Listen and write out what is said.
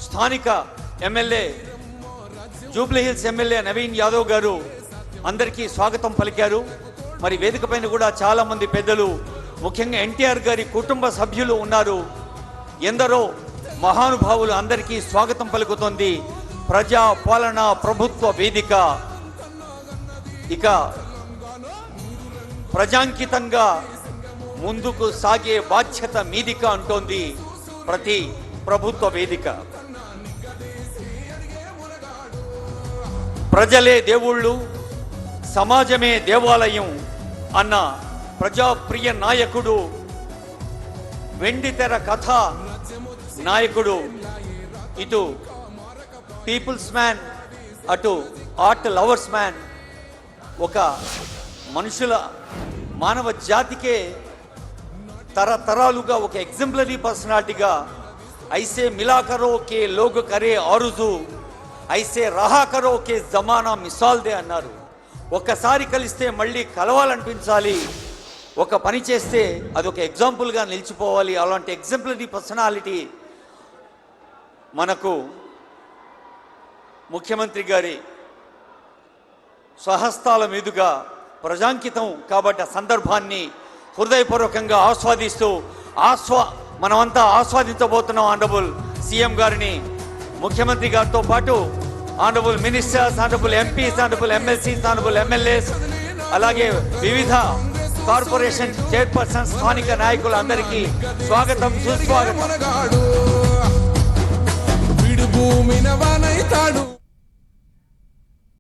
స్థానిక MLA Jubilee hills MLA Naveen Yadav గారు అందరికీ స్వాగతం పలికారు. మరి వేదిక పైన కూడా చాలా మంది పెద్దలు, ముఖ్యంగా ఎన్టీఆర్ గారి కుటుంబ సభ్యులు ఉన్నారు. ఎందరో మహానుభావులు అందరికీ స్వాగతం పలుకుతోంది ప్రజా పాలన ప్రభుత్వ వేదిక. ఇక ప్రజాంకితంగా ముందుకు సాగే బాధ్యత మీదిక అంటోంది ప్రతి ప్రభుత్వ వేదిక. ప్రజలే దేవుళ్ళు, సమాజమే దేవాలయం అన్న ప్రజాప్రియ నాయకుడు, వెండితెర కథ నాయకుడు, ఇటు పీపుల్స్ మ్యాన్, అటు ఆర్ట్ లవర్స్ మ్యాన్, ఒక మనుషుల మానవ జాతికే తరతరాలుగా ఒక ఎగ్జాంపులరీ పర్సనాలిటీగా ఐసే మిలా కరో కే లోగ్ కరే ఆరుజు, ఐసే రహా కరో కే జమానా మిసాల్ దే అన్నారు. ఒక్కసారి కలిస్తే మళ్ళీ కలవాలనిపించాలి, ఒక పని చేస్తే అదొక ఎగ్జాంపుల్గా నిలిచిపోవాలి. అలాంటి ఎగ్జాంపులరీ పర్సనాలిటీ మనకు ముఖ్యమంత్రి గారి స్వహస్తాల మీదుగా ప్రజాంకితం కాబట్టి ఆ సందర్భాన్ని హృదయపూర్వకంగా ఆస్వాదిస్తూ మనమంతా ఆస్వాదించబోతున్నాం. ఆనరబుల్ సీఎం గారిని, ముఖ్యమంత్రి గారితో పాటు honourable ministers, honourable MPs, honourable MLCs, honourable MLAs, అలాగే వివిధ కార్పొరేషన్ చైర్పర్సన్, స్థానిక నాయకులు అందరికీ స్వాగతం, సుస్వాగతం.